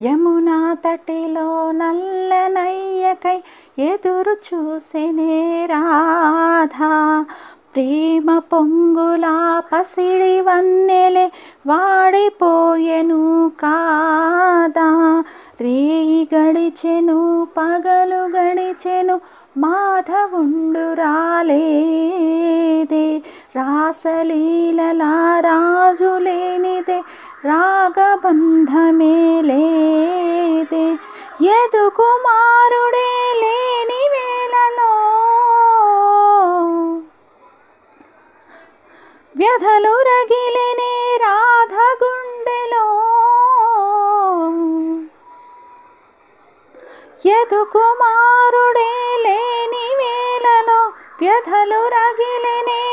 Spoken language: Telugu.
యమునా తటిలో నల్లనయ్యకై ఎదురు చూసెనే రాధా. ప్రేమ పొంగులా పసిడి వన్నెలే వాడిపోయెను కాదా. రేయి గడిచెను పగలు గడిచెను మాధవుండు రాలేదే. రాసలీలలా రాజు లేనిదే రాగబంధమే లేదే. యదుకుమారుడే లేని వేళలో వ్యధలు రగిలెనే రాధ గుండెలో. యదుకుమారుడే లేని వేళలో వ్యధలు రగిలెనే